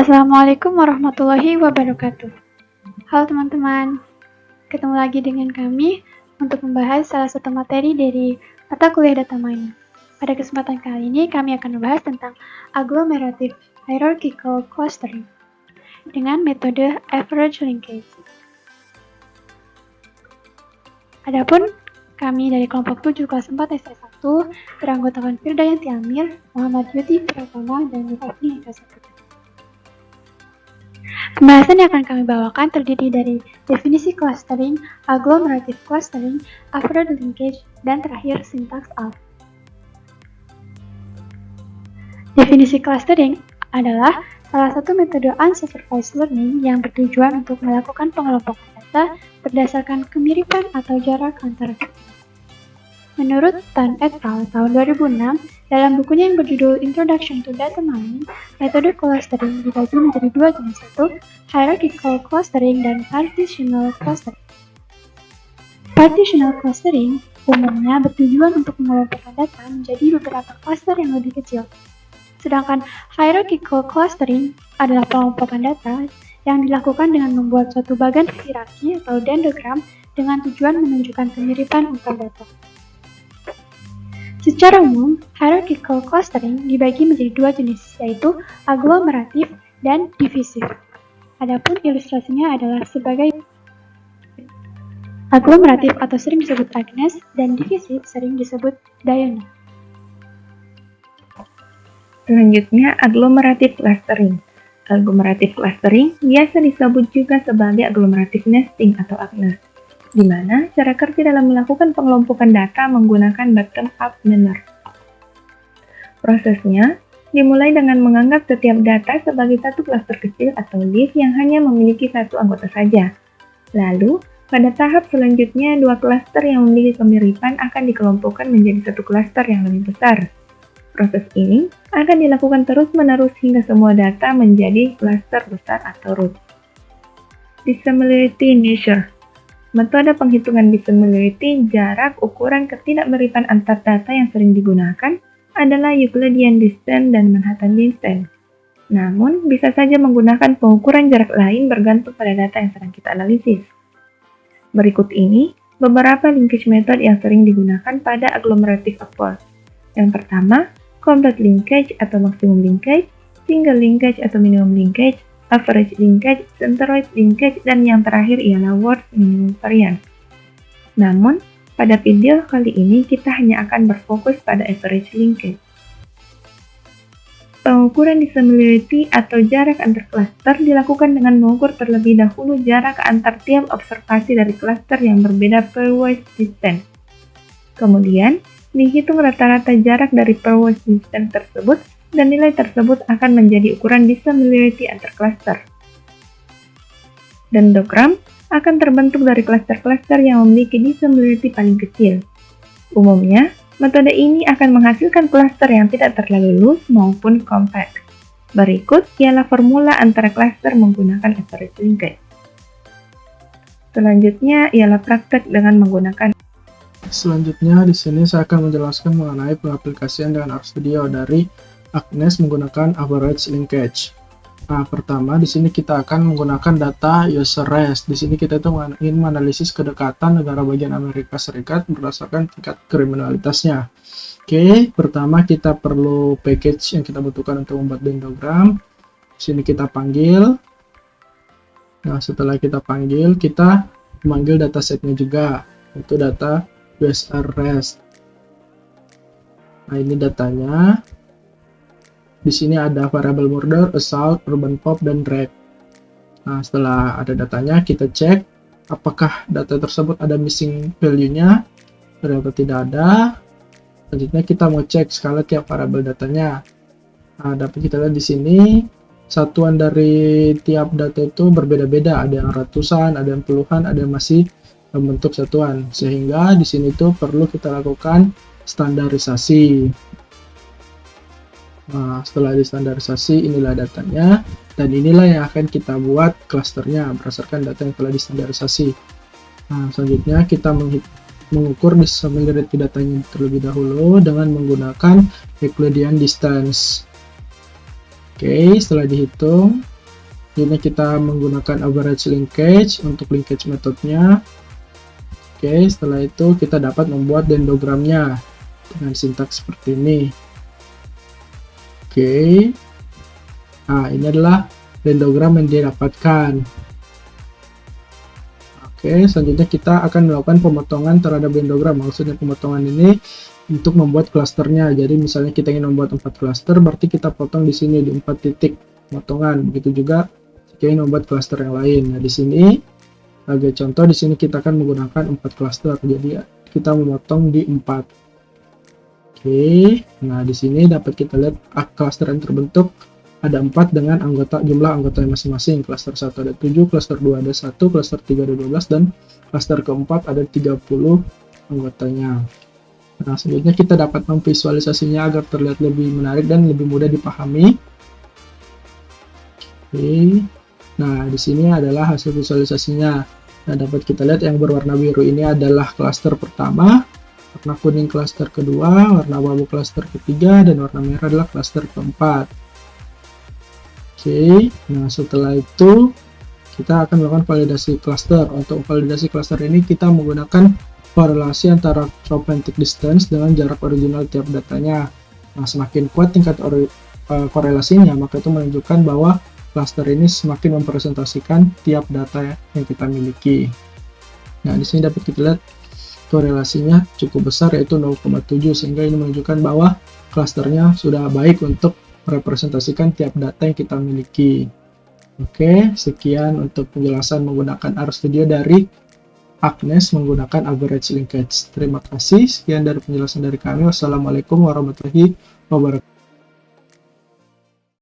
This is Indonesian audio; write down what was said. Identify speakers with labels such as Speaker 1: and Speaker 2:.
Speaker 1: Assalamualaikum warahmatullahi wabarakatuh. Halo teman-teman, ketemu lagi dengan kami untuk membahas salah satu materi dari mata kuliah data mining. Pada kesempatan kali ini kami akan membahas tentang agglomerative hierarchical clustering dengan metode average linkage. Adapun kami dari kelompok 7 kelas 4 ST1 beranggotakan Firdayanti Amir, Muhammad Yuti Pratama, dan Rifafni Eka Saputra. Pembahasan yang akan kami bawakan terdiri dari definisi clustering, agglomerative clustering, average linkage, dan terakhir sintaks ALF. Definisi clustering adalah salah satu metode unsupervised learning yang bertujuan untuk melakukan pengelompokan data berdasarkan kemiripan atau jarak antara data. Menurut Tan et al. Tahun 2006, dalam bukunya yang berjudul Introduction to Data Mining, metode clustering dibagi menjadi dua jenis, yaitu hierarchical clustering dan partitional clustering. Partitional clustering umumnya bertujuan untuk mengelompokkan data menjadi beberapa cluster yang lebih kecil. Sedangkan hierarchical clustering adalah pengelompokan data yang dilakukan dengan membuat suatu bagan hierarki atau dendrogram dengan tujuan menunjukkan kemiripan antar data. Secara umum, hierarchical clustering dibagi menjadi dua jenis, yaitu agglomeratif dan divisif. Adapun ilustrasinya adalah sebagai agglomeratif atau sering disebut Agnes dan divisif sering disebut Diana.
Speaker 2: Selanjutnya, agglomerative clustering. Agglomerative clustering biasa disebut juga sebagai agglomerative nesting atau Agnes, di mana cara kerja dalam melakukan pengelompokan data menggunakan bottom-up manner. Prosesnya dimulai dengan menganggap setiap data sebagai satu klaster kecil atau list yang hanya memiliki satu anggota saja. Lalu, pada tahap selanjutnya, dua klaster yang memiliki kemiripan akan dikelompokkan menjadi satu klaster yang lebih besar. Proses ini akan dilakukan terus-menerus hingga semua data menjadi klaster besar atau root. Dissimilarity measure. Metode penghitungan dissimilarity, jarak ukuran ketidakmiripan antar data yang sering digunakan adalah Euclidean distance dan Manhattan distance. Namun, bisa saja menggunakan pengukuran jarak lain bergantung pada data yang sedang kita analisis. Berikut ini beberapa linkage method yang sering digunakan pada agglomerative approach. Yang pertama, complete linkage atau maximum linkage, single linkage atau minimum linkage, average linkage, centroid linkage, dan yang terakhir ialah worst minimum variance. Namun, pada video kali ini kita hanya akan berfokus pada average linkage. Pengukuran dissimilarity atau jarak antar klaster dilakukan dengan mengukur terlebih dahulu jarak antar tiap observasi dari klaster yang berbeda pairwise distance. Kemudian, dihitung rata-rata jarak dari pairwise distance tersebut dan nilai tersebut akan menjadi ukuran dissimilarity antar klaster. Dendrogram akan terbentuk dari klaster-klaster yang memiliki dissimilarity paling kecil. Umumnya, metode ini akan menghasilkan klaster yang tidak terlalu loose maupun compact. Berikut ialah formula antara klaster menggunakan average linkage. Selanjutnya ialah praktek dengan menggunakan.
Speaker 3: Selanjutnya di sini saya akan menjelaskan mengenai pengaplikasian dengan RStudio dari Agnes menggunakan average linkage. Nah, pertama di sini kita akan menggunakan data user race. Di sini kita itu ingin menganalisis kedekatan negara bagian Amerika Serikat berdasarkan tingkat kriminalitasnya. Oke, pertama kita perlu package yang kita butuhkan untuk membuat dendrogram. Di sini kita panggil. Nah, setelah kita panggil, kita memanggil datasetnya juga, itu data user race. Nah, ini datanya. Di sini ada variabel murder, assault, urban pop, dan drag. Nah, setelah ada datanya, kita cek apakah data tersebut ada missing value-nya. Ternyata tidak ada. Selanjutnya kita mau cek skala tiap variabel datanya. Nah, dapat kita lihat di sini satuan dari tiap data itu berbeda-beda. Ada yang ratusan, ada yang puluhan, ada yang masih membentuk satuan. Sehingga di sini tuh perlu kita lakukan standarisasi. Nah, setelah distandarisasi, inilah datanya, dan inilah yang akan kita buat klasternya berdasarkan data yang telah distandarisasi. Nah, selanjutnya kita mengukur dissimilarity datanya terlebih dahulu dengan menggunakan Euclidean distance. Oke, setelah dihitung, Ini kita menggunakan average linkage untuk linkage metodenya. Oke, setelah itu kita dapat membuat dendrogramnya dengan sintaks seperti ini. Oke, nah ini adalah dendrogram yang didapatkan. Oke, selanjutnya kita akan melakukan pemotongan terhadap dendrogram. Maksudnya pemotongan ini untuk membuat klasternya. Jadi misalnya kita ingin membuat 4 klaster, berarti kita potong di sini di 4 titik pemotongan. Begitu juga jika ingin membuat klaster yang lain. Nah, di sini sebagai contoh, di sini kita akan menggunakan 4 klaster. Jadi kita memotong di 4. Oke, nah di sini dapat kita lihat klaster yang terbentuk ada 4 dengan jumlah anggota masing-masing. Klaster 1 ada 7, klaster 2 ada 1, klaster 3 ada 12, dan klaster keempat ada 30 anggotanya. Nah, selanjutnya kita dapat memvisualisasinya agar terlihat lebih menarik dan lebih mudah dipahami. Oke. Nah, di sini adalah hasil visualisasinya. Nah, dapat kita lihat yang berwarna biru ini adalah klaster pertama, warna kuning klaster kedua, warna abu-abu klaster ketiga, dan warna merah adalah klaster keempat. Oke, nah setelah itu kita akan melakukan validasi klaster. Untuk validasi klaster ini kita menggunakan korelasi antara troubletic distance dengan jarak original tiap datanya. Nah, semakin kuat tingkat korelasinya, maka itu menunjukkan bahwa klaster ini semakin mempresentasikan tiap data yang kita miliki. Nah, di sini dapat kita lihat korelasinya cukup besar, yaitu 0,7, sehingga ini menunjukkan bahwa klasternya sudah baik untuk merepresentasikan tiap data yang kita miliki. Oke, sekian untuk penjelasan menggunakan RStudio dari Agnes menggunakan average linkage. Terima kasih, sekian dari penjelasan dari kami. Wassalamualaikum warahmatullahi wabarakatuh.